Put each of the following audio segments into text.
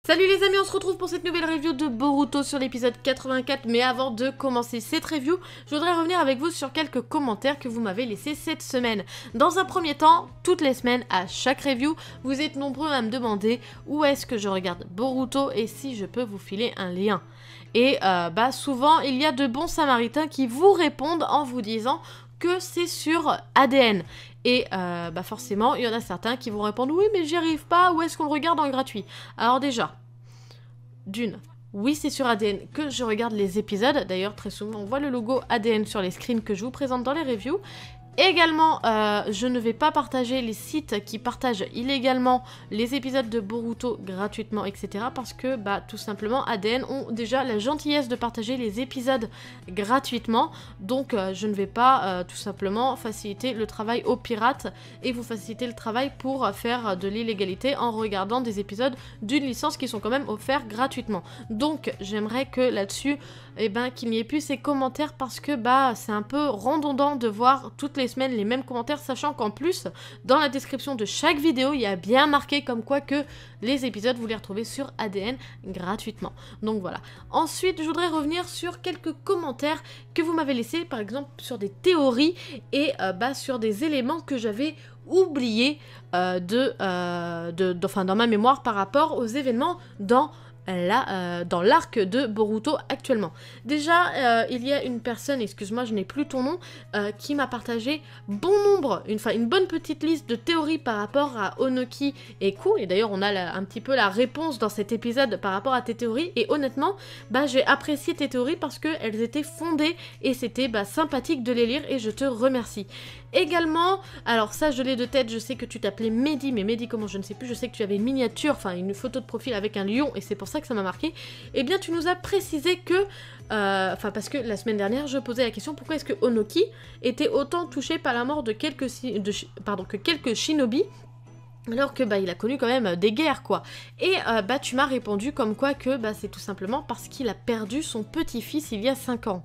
Salut les amis, on se retrouve pour cette nouvelle review de Boruto sur l'épisode 84. Mais avant de commencer cette review, je voudrais revenir avec vous sur quelques commentaires que vous m'avez laissés cette semaine. Dans un premier temps, toutes les semaines, à chaque review, vous êtes nombreux à me demander où est-ce que je regarde Boruto et si je peux vous filer un lien. Et souvent, il y a de bons samaritains qui vous répondent en vous disant que c'est sur ADN. Et forcément, il y en a certains qui vont répondre « Oui, mais j'y arrive pas, où est-ce qu'on le regarde en gratuit ?» Alors déjà, oui, c'est sur ADN que je regarde les épisodes. D'ailleurs, très souvent, on voit le logo ADN sur les screens que je vous présente dans les reviews. Également, je ne vais pas partager les sites qui partagent illégalement les épisodes de Boruto gratuitement, etc. Parce que, tout simplement, ADN ont déjà la gentillesse de partager les épisodes gratuitement. Donc, je ne vais pas tout simplement faciliter le travail aux pirates et vous faciliter le travail pour faire de l'illégalité en regardant des épisodes d'une licence qui sont quand même offerts gratuitement. Donc, j'aimerais que là-dessus, qu'il n'y ait plus ces commentaires parce que, c'est un peu redondant de voir toutes les semaines les mêmes commentaires, sachant qu'en plus dans la description de chaque vidéo il y a bien marqué comme quoi que les épisodes vous les retrouvez sur ADN gratuitement. Donc voilà. Ensuite je voudrais revenir sur quelques commentaires que vous m'avez laissés, par exemple sur des théories et sur des éléments que j'avais oubliés dans ma mémoire par rapport aux événements dans l'arc de Boruto actuellement. Déjà, il y a une personne, excuse-moi, je n'ai plus ton nom, qui m'a partagé une bonne petite liste de théories par rapport à Onoki et Ku, et d'ailleurs on a un petit peu la réponse dans cet épisode par rapport à tes théories, et honnêtement, j'ai apprécié tes théories parce qu'elles étaient fondées, et c'était sympathique de les lire, et je te remercie. Également, alors ça je l'ai de tête, je sais que tu t'appelais Mehdi, mais Mehdi comment je ne sais plus, je sais que tu avais une miniature, une photo de profil avec un lion, et c'est pour ça que ça m'a marqué. Eh bien tu nous as précisé que, parce que la semaine dernière je posais la question pourquoi est-ce que Onoki était autant touché par la mort de quelques shinobi, alors que il a connu quand même des guerres quoi. Et tu m'as répondu comme quoi que c'est tout simplement parce qu'il a perdu son petit-fils il y a 5 ans.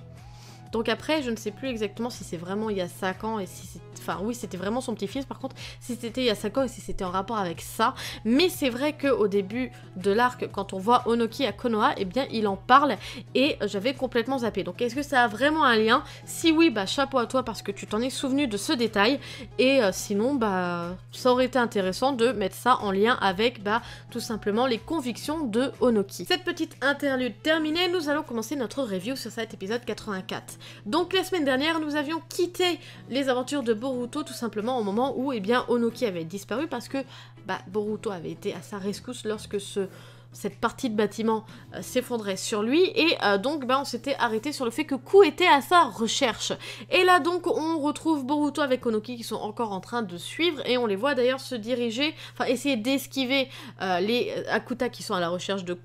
Donc après, je ne sais plus exactement si c'est vraiment il y a 5 ans et si c'est... Enfin oui, c'était vraiment son petit-fils par contre, si c'était il y a 5 ans et si c'était en rapport avec ça. Mais c'est vrai qu'au début de l'arc, quand on voit Onoki à Konoha, eh bien il en parle et j'avais complètement zappé. Donc est-ce que ça a vraiment un lien? Si oui, chapeau à toi parce que tu t'en es souvenu de ce détail. Et sinon, ça aurait été intéressant de mettre ça en lien avec tout simplement les convictions de Onoki. Cette petite interlude terminée, nous allons commencer notre review sur cet épisode 84. Donc la semaine dernière, nous avions quitté les aventures de Boruto tout simplement au moment où Onoki avait disparu parce que Boruto avait été à sa rescousse lorsque cette partie de bâtiment s'effondrait sur lui et donc on s'était arrêté sur le fait que Ku était à sa recherche. Et là donc on retrouve Boruto avec Onoki qui sont encore en train de suivre et on les voit d'ailleurs se diriger, essayer d'esquiver les Akuta qui sont à la recherche de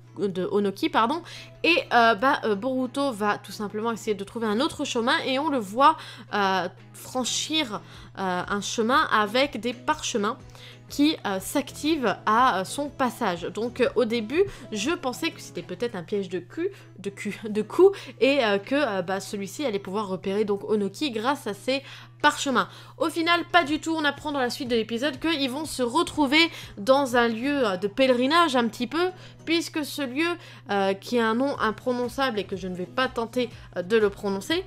Onoki, pardon. Et Boruto va tout simplement essayer de trouver un autre chemin et on le voit franchir un chemin avec des parchemins qui s'active à son passage. Donc au début, je pensais que c'était peut-être un piège de Ku et que celui-ci allait pouvoir repérer donc Onoki grâce à ses parchemins. Au final, pas du tout. On apprend dans la suite de l'épisode qu'ils vont se retrouver dans un lieu de pèlerinage un petit peu, puisque ce lieu qui a un nom imprononçable et que je ne vais pas tenter de le prononcer,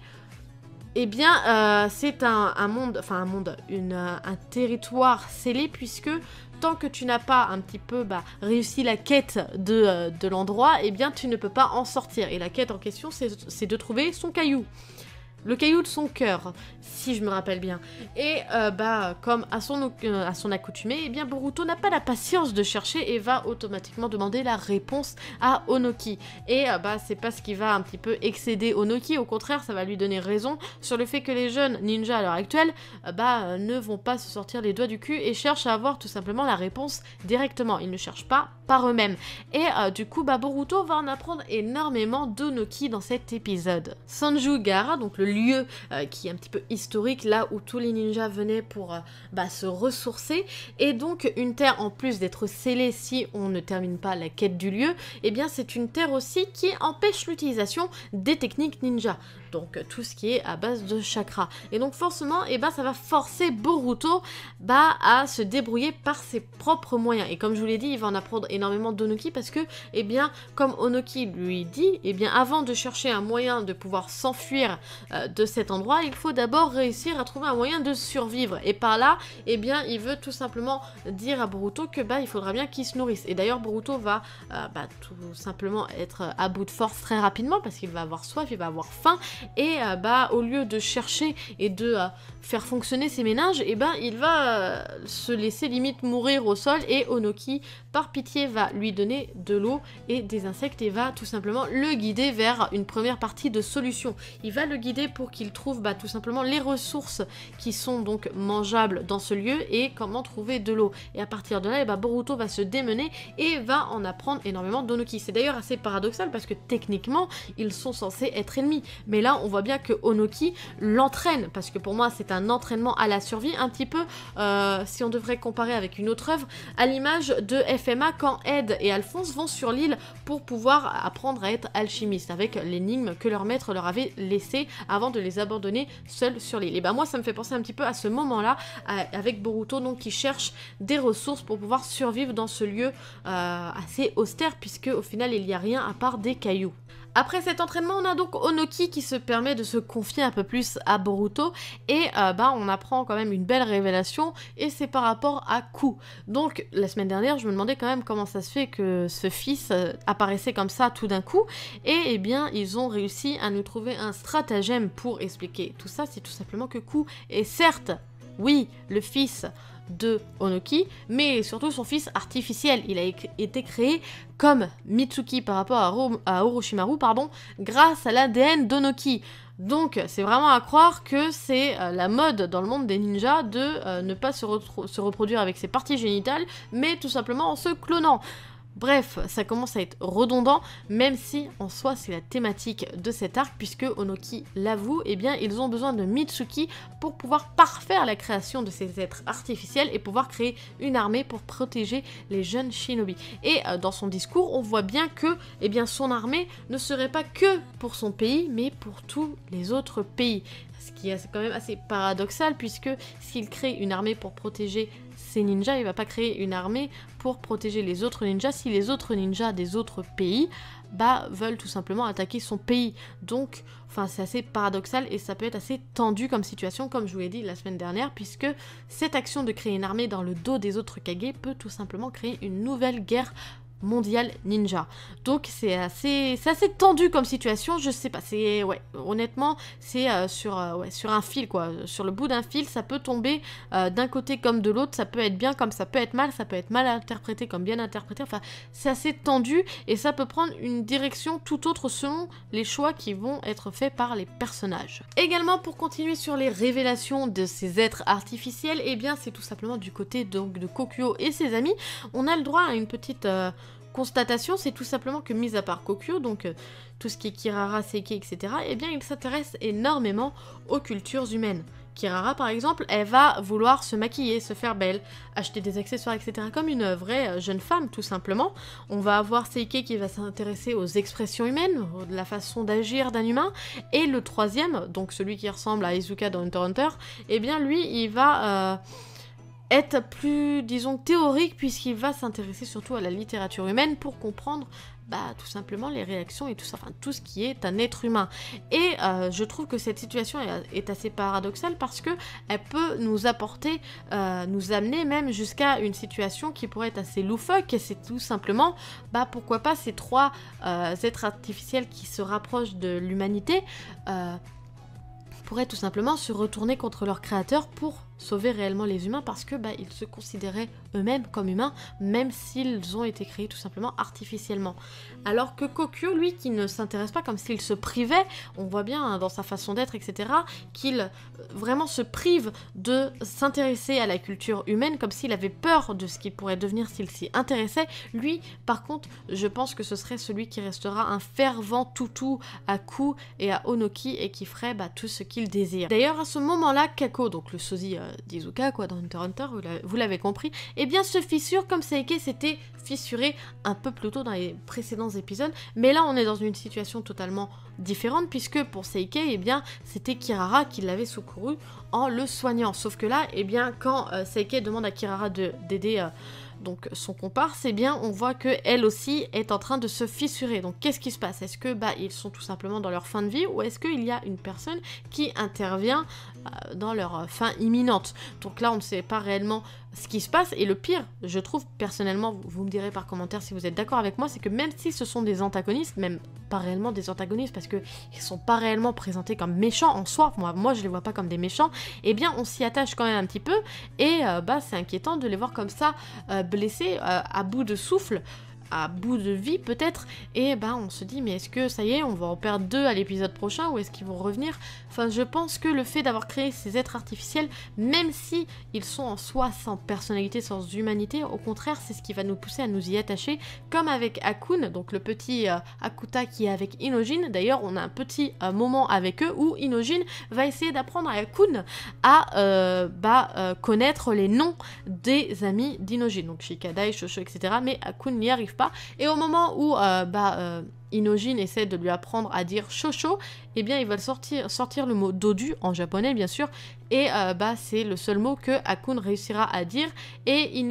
eh bien, c'est un territoire scellé puisque tant que tu n'as pas un petit peu réussi la quête de l'endroit, eh bien tu ne peux pas en sortir. Et la quête en question, c'est de trouver son caillou. Le caillou de son cœur, si je me rappelle bien. Et comme à son accoutumée, eh bien Boruto n'a pas la patience de chercher et va automatiquement demander la réponse à Onoki. Et c'est pas ce qui va un petit peu excéder Onoki, au contraire, ça va lui donner raison sur le fait que les jeunes ninjas à l'heure actuelle ne vont pas se sortir les doigts du cul et cherchent à avoir tout simplement la réponse directement. Ils ne cherchent pas par eux-mêmes. Et du coup, Boruto va en apprendre énormément d'Onoki dans cet épisode. Sanju Gaara, donc le lieu qui est un petit peu historique, là où tous les ninjas venaient pour se ressourcer. Et donc une terre, en plus d'être scellée si on ne termine pas la quête du lieu, et bien c'est une terre aussi qui empêche l'utilisation des techniques ninja. Donc tout ce qui est à base de chakra. Et donc forcément, ça va forcer Boruto à se débrouiller par ses propres moyens. Et comme je vous l'ai dit, il va en apprendre énormément d'Onoki parce que, comme Onoki lui dit, avant de chercher un moyen de pouvoir s'enfuir de cet endroit, il faut d'abord réussir à trouver un moyen de survivre. Et par là, il veut tout simplement dire à Boruto que il faudra bien qu'il se nourrisse. Et d'ailleurs, Boruto va tout simplement être à bout de force très rapidement parce qu'il va avoir soif, il va avoir faim. Et au lieu de chercher et de faire fonctionner ses méninges, il va se laisser limite mourir au sol, et Onoki, par pitié, va lui donner de l'eau et des insectes et va tout simplement le guider vers une première partie de solution. Il va le guider pour qu'il trouve tout simplement les ressources qui sont donc mangeables dans ce lieu et comment trouver de l'eau. Et à partir de là, Boruto va se démener et va en apprendre énormément d'Onoki. C'est d'ailleurs assez paradoxal parce que techniquement, ils sont censés être ennemis. Mais là, on voit bien que Onoki l'entraîne, parce que pour moi, c'est un entraînement à la survie, un petit peu, si on devrait comparer avec une autre œuvre, à l'image de FMA quand Ed et Alphonse vont sur l'île pour pouvoir apprendre à être alchimiste, avec l'énigme que leur maître leur avait laissée avant de les abandonner seuls sur l'île. Et moi, ça me fait penser un petit peu à ce moment-là, avec Boruto, donc qui cherche des ressources pour pouvoir survivre dans ce lieu assez austère, puisque au final, il n'y a rien à part des cailloux. Après cet entraînement, on a donc Onoki qui se permet de se confier un peu plus à Boruto et on apprend quand même une belle révélation et c'est par rapport à Ku. Donc la semaine dernière, je me demandais quand même comment ça se fait que ce fils apparaissait comme ça tout d'un coup et ils ont réussi à nous trouver un stratagème pour expliquer tout ça. C'est tout simplement que Ku est certes, oui, le fils de Onoki, mais surtout son fils artificiel. Il a été créé comme Mitsuki par rapport à Orochimaru, grâce à l'ADN d'Onoki. Donc c'est vraiment à croire que c'est la mode dans le monde des ninjas de ne pas se reproduire avec ses parties génitales, mais tout simplement en se clonant. Bref, ça commence à être redondant, même si en soi c'est la thématique de cet arc, puisque Onoki l'avoue, ils ont besoin de Mitsuki pour pouvoir parfaire la création de ces êtres artificiels et pouvoir créer une armée pour protéger les jeunes shinobi. Et dans son discours, on voit bien que son armée ne serait pas que pour son pays, mais pour tous les autres pays. Ce qui est quand même assez paradoxal, puisque s'il crée une armée pour protéger ses ninjas, il va pas créer une armée pour protéger les autres ninjas si les autres ninjas des autres pays veulent tout simplement attaquer son pays. Donc, c'est assez paradoxal et ça peut être assez tendu comme situation, comme je vous l'ai dit la semaine dernière, puisque cette action de créer une armée dans le dos des autres Kage peut tout simplement créer une nouvelle guerre mondial ninja. Donc c'est assez tendu comme situation, je sais pas, honnêtement c'est sur un fil quoi, sur le bout d'un fil, ça peut tomber d'un côté comme de l'autre, ça peut être bien comme ça peut être mal interprété comme bien interprété, c'est assez tendu et ça peut prendre une direction tout autre selon les choix qui vont être faits par les personnages. Également, pour continuer sur les révélations de ces êtres artificiels, c'est tout simplement du côté donc de Kokuo et ses amis, on a le droit à une petite constatation, c'est tout simplement que, mis à part Kokuo, donc tout ce qui est Kirara, Seiki, etc., il s'intéresse énormément aux cultures humaines. Kirara, par exemple, elle va vouloir se maquiller, se faire belle, acheter des accessoires, etc., comme une vraie jeune femme, tout simplement. On va avoir Seiki qui va s'intéresser aux expressions humaines, de la façon d'agir d'un humain, et le troisième, donc celui qui ressemble à Izuka dans Hunter x Hunter, lui, il va être plus, disons, théorique, puisqu'il va s'intéresser surtout à la littérature humaine pour comprendre tout simplement les réactions et tout ça, tout ce qui est un être humain. Et je trouve que cette situation est assez paradoxale parce que elle peut nous apporter, nous amener même jusqu'à une situation qui pourrait être assez loufoque, et c'est tout simplement, pourquoi pas ces trois êtres artificiels qui se rapprochent de l'humanité pourraient tout simplement se retourner contre leur créateur pour sauver réellement les humains parce que ils se considéraient eux-mêmes comme humains, même s'ils ont été créés tout simplement artificiellement. Alors que Kokyo, lui, qui ne s'intéresse pas, comme s'il se privait, on voit bien hein, dans sa façon d'être, etc., qu'il vraiment se prive de s'intéresser à la culture humaine, comme s'il avait peur de ce qu'il pourrait devenir s'il s'y intéressait. Lui, par contre, je pense que ce serait celui qui restera un fervent toutou à Ku et à Onoki et qui ferait tout ce qu'il désire. D'ailleurs, à ce moment-là, Kako, donc le sosie d'Izuka, quoi, dans Hunter x Hunter, vous l'avez compris, eh bien se fissure comme Seike s'était fissuré un peu plus tôt dans les précédents épisodes, mais là on est dans une situation totalement différente puisque pour Seike, eh bien c'était Kirara qui l'avait secouru en le soignant. Sauf que là, eh bien quand Seike demande à Kirara d'aider donc son comparse, eh bien on voit que elle aussi est en train de se fissurer. Donc qu'est-ce qui se passe? Est-ce que ils sont tout simplement dans leur fin de vie ou est-ce qu'il y a une personne qui intervient dans leur fin imminente? Donc là on ne sait pas réellement ce qui se passe et le pire, je trouve personnellement, vous me direz par commentaire si vous êtes d'accord avec moi, c'est que même si ce sont des antagonistes, même pas réellement des antagonistes parce que ils sont pas réellement présentés comme méchants en soi, moi je les vois pas comme des méchants, eh bien on s'y attache quand même un petit peu et c'est inquiétant de les voir comme ça blessés à bout de souffle, à bout de vie peut-être, et on se dit mais est-ce que ça y est, on va en perdre 2 à l'épisode prochain ou est-ce qu'ils vont revenir? Enfin je pense que le fait d'avoir créé ces êtres artificiels, même si ils sont en soi sans personnalité, sans humanité, au contraire c'est ce qui va nous pousser à nous y attacher, comme avec Akun, donc le petit Akuta qui est avec Inojin. D'ailleurs on a un petit moment avec eux où Inojin va essayer d'apprendre à Akun à connaître les noms des amis d'Inojin, donc Shikadai, Shosho, etc. mais Akun n'y arrive pas. Et au moment où Inojin essaie de lui apprendre à dire Shosho, eh bien il va sortir le mot dodu en japonais bien sûr, et c'est le seul mot que Akun réussira à dire, et il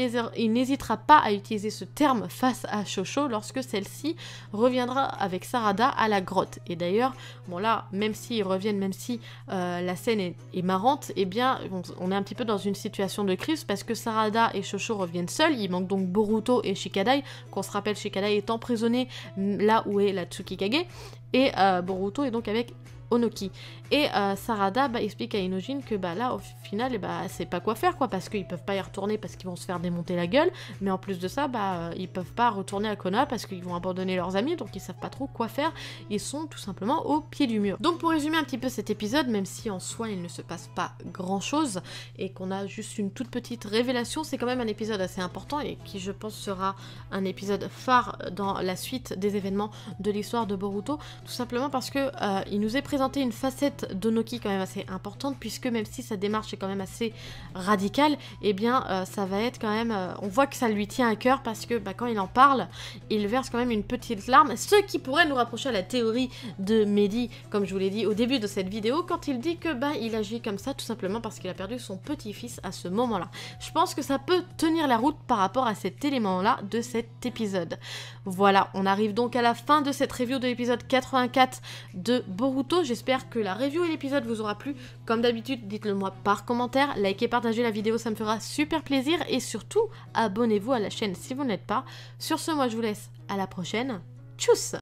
n'hésitera pas à utiliser ce terme face à Shosho lorsque celle-ci reviendra avec Sarada à la grotte. Et d'ailleurs, bon là, même s'ils reviennent, même si la scène est marrante, eh bien on est un petit peu dans une situation de crise parce que Sarada et Shosho reviennent seuls, il manque donc Boruto et Shikadai, qu'on se rappelle Shikadai est emprisonné là où est la Tsukikage, et Boruto est donc avec Onoki. Et Sarada explique à Inojin que là au final c'est pas quoi faire quoi, parce qu'ils peuvent pas y retourner parce qu'ils vont se faire démonter la gueule, mais en plus de ça ils peuvent pas retourner à Konoha parce qu'ils vont abandonner leurs amis, donc ils savent pas trop quoi faire, ils sont tout simplement au pied du mur. Donc pour résumer un petit peu cet épisode, même si en soi il ne se passe pas grand chose et qu'on a juste une toute petite révélation, c'est quand même un épisode assez important et qui je pense sera un épisode phare dans la suite des événements de l'histoire de Boruto, tout simplement parce que il nous est présenté une facette d'Onoki quand même assez importante, puisque même si sa démarche est quand même assez radicale, eh bien ça va être quand même, on voit que ça lui tient à cœur parce que quand il en parle, il verse quand même une petite larme, ce qui pourrait nous rapprocher à la théorie de Mehdi, comme je vous l'ai dit au début de cette vidéo, quand il dit que il agit comme ça tout simplement parce qu'il a perdu son petit-fils à ce moment-là. Je pense que ça peut tenir la route par rapport à cet élément-là de cet épisode. Voilà, on arrive donc à la fin de cette review de l'épisode 84 de Boruto. J'espère que la review et l'épisode vous aura plu. Comme d'habitude, dites-le moi par commentaire, likez, partagez la vidéo, ça me fera super plaisir, et surtout, abonnez-vous à la chaîne si vous ne l'êtes pas. Sur ce, moi je vous laisse à la prochaine. Tchuss!